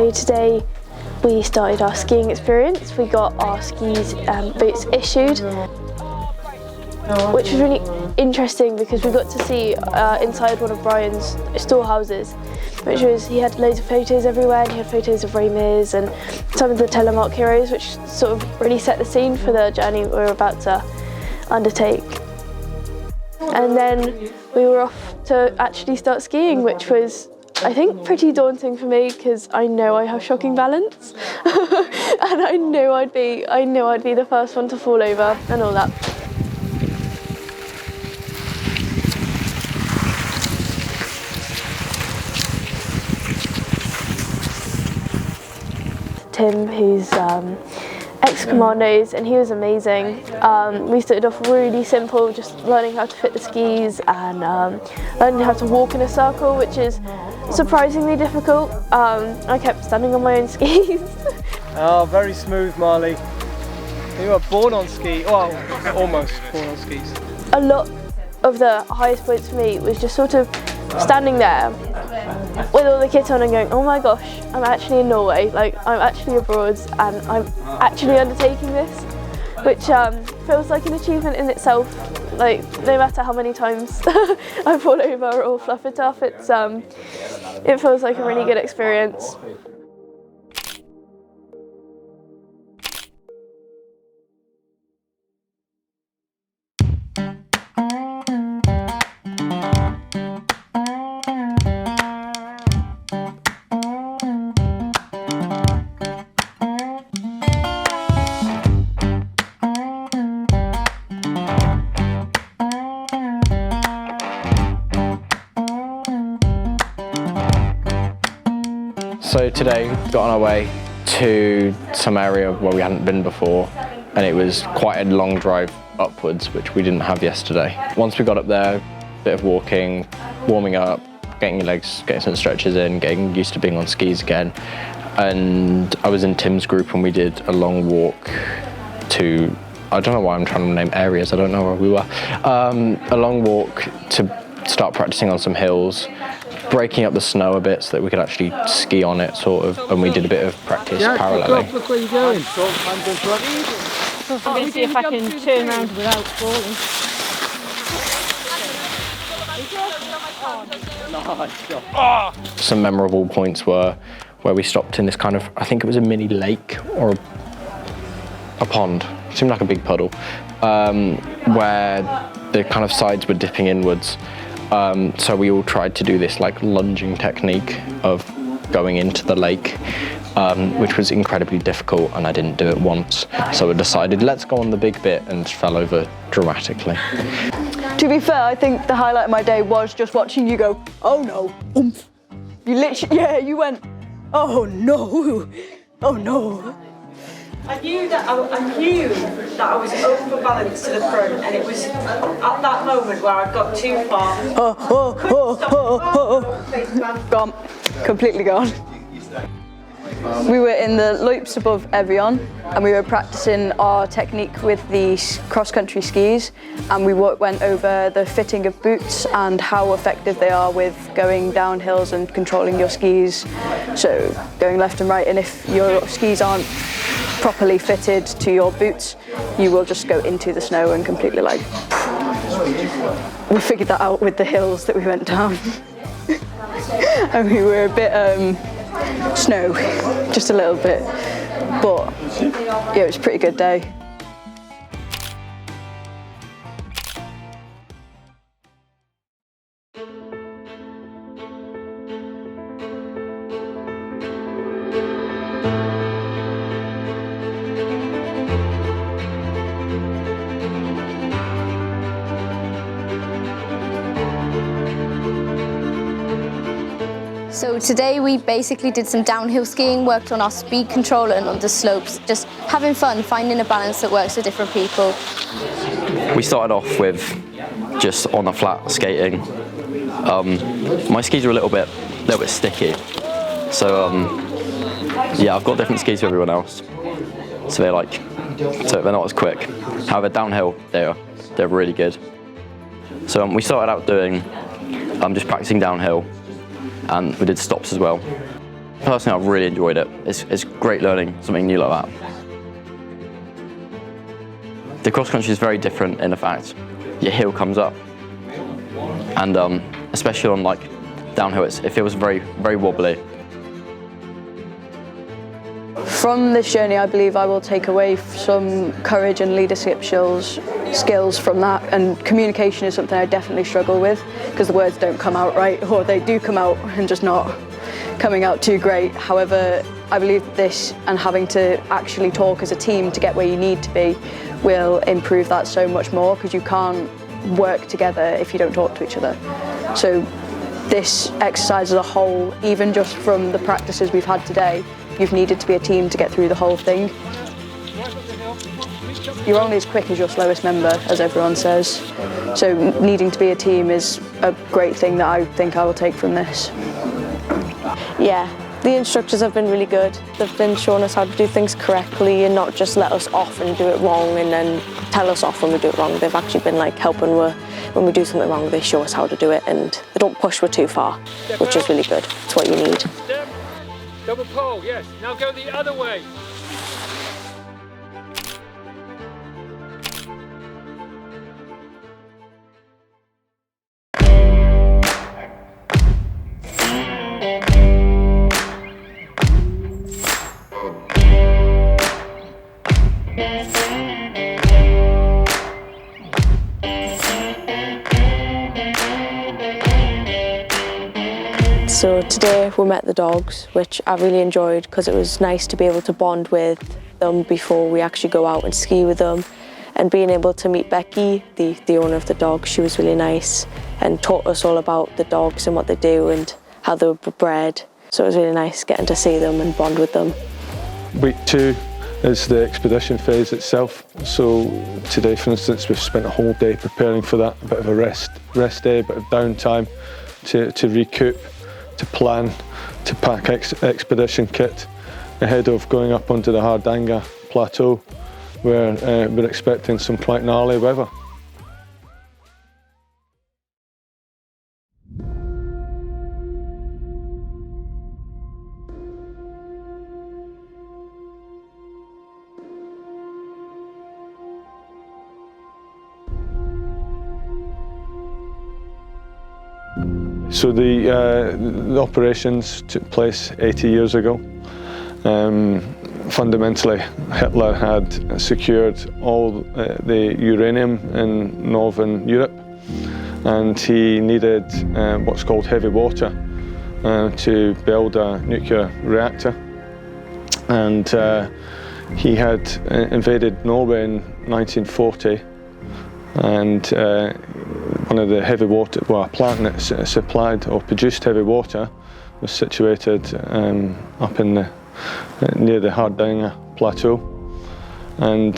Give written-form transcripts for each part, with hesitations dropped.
So today we started our skiing experience. We got our skis and boots issued, which was really interesting because we got to see inside one of Brian's storehouses, which was, he had loads of photos everywhere, and he had photos of Raymirs and some of the Telemark heroes, which sort of really set the scene for the journey we were about to undertake. And then we were off to actually start skiing, which was, I think, pretty daunting for me because I know I have shocking balance and I know I'd be the first one to fall over and all that. Tim, who's ex-commandos, and he was amazing. We started off really simple, just learning how to fit the skis and learning how to walk in a circle, which is surprisingly difficult. I kept standing on my own skis. Oh, very smooth, Marley. You were born on skis, well, almost born on skis. A lot of the highest points for me was just sort of standing there with all the kit on and going, oh my gosh, I'm actually in Norway, like I'm actually abroad and I'm actually undertaking this, which feels like an achievement in itself. Like, no matter how many times I fall over or fluff it up, it feels like a really good experience. So today we got on our way to some area where we hadn't been before, and it was quite a long drive upwards, which we didn't have yesterday. Once we got up there, a bit of walking, warming up, getting your legs, getting some stretches in, getting used to being on skis again. And I was in Tim's group and we did a long walk to, I don't know why I'm trying to name areas, I don't know where we were. A long walk to start practicing on some hills, breaking up the snow a bit so that we could actually ski on it, sort of, and we did a bit of practice paralleling. Look where you're going. I'm going to see if I can turn around without falling. Some memorable points were where we stopped in this kind of, I think it was a mini lake or a pond, it seemed like a big puddle, where the kind of sides were dipping inwards. So we all tried to do this like lunging technique of going into the lake, which was incredibly difficult, and I didn't do it once. So I decided, let's go on the big bit, and fell over dramatically. To be fair, I think the highlight of my day was just watching you go, oh no, oomph. You literally, yeah, you went, oh no, oh no. I knew that I was overbalanced to the front, and it was at that moment where I got too far. Gone, completely gone. We were in the loops above Evian, and we were practicing our technique with the cross-country skis, and we went over the fitting of boots and how effective they are with going down hills and controlling your skis, so going left and right, and if your skis aren't properly fitted to your boots, you will just go into the snow and completely like, we figured that out with the hills that we went down. And we were a bit snow, just a little bit, but yeah, it was a pretty good day. So today we basically did some downhill skiing, worked on our speed control and on the slopes, just having fun, finding a balance that works for different people. We started off with just on the flat skating. My skis are a little bit sticky, so yeah, I've got different skis to everyone else, so they're not as quick. However, downhill they're really good. So we started out doing just practicing downhill, and we did stops as well. Personally, I've really enjoyed it. It's great learning something new like that. The cross country is very different in the fact your heel comes up, and especially on like downhill, it feels very, very wobbly. From this journey, I believe I will take away some courage and leadership skills from that, and communication is something I definitely struggle with because the words don't come out right, or they do come out and just not coming out too great. However, I believe that this and having to actually talk as a team to get where you need to be will improve that so much more, because you can't work together if you don't talk to each other. So this exercise as a whole, even just from the practices we've had today, you've needed to be a team to get through the whole thing. You're only as quick as your slowest member, as everyone says. So needing to be a team is a great thing that I think I will take from this. Yeah, the instructors have been really good. They've been showing us how to do things correctly and not just let us off and do it wrong and then tell us off when we do it wrong. They've actually been like helping when we do something wrong, they show us how to do it and they don't push too far, which is really good. It's what you need. Step, double pole, yes. Now go the other way. So today we met the dogs, which I really enjoyed because it was nice to be able to bond with them before we actually go out and ski with them. And being able to meet Becky, the owner of the dogs, she was really nice and taught us all about the dogs and what they do and how they were bred. So it was really nice getting to see them and bond with them. Week 2 is the expedition phase itself. So today, for instance, we've spent a whole day preparing for that, a bit of a rest day, a bit of downtime to recoup, to plan, to pack expedition kit ahead of going up onto the Hardanger plateau, where we're expecting some quite gnarly weather. So the operations took place 80 years ago. Fundamentally, Hitler had secured all the uranium in Northern Europe, and he needed what's called heavy water to build a nuclear reactor. And he had invaded Norway in 1940, and one of the heavy water, well, a plant that supplied or produced heavy water was situated up in near the Hardanger plateau, and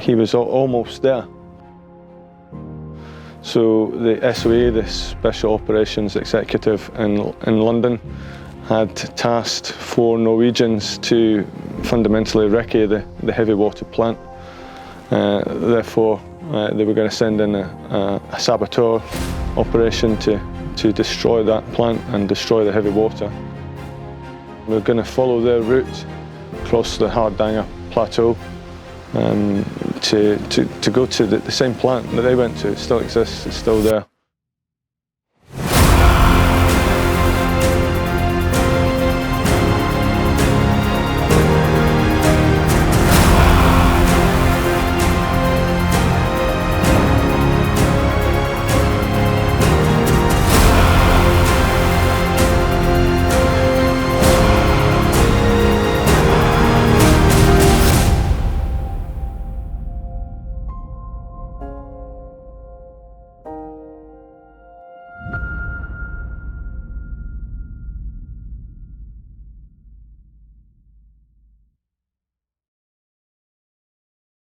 he was almost there. So the SOE, the Special Operations Executive in London, had tasked 4 Norwegians to fundamentally recce the heavy water plant. Therefore, they were going to send in a saboteur operation to destroy that plant and destroy the heavy water. We're going to follow their route across the Hardanger plateau to go to the same plant that they went to. It still exists, it's still there.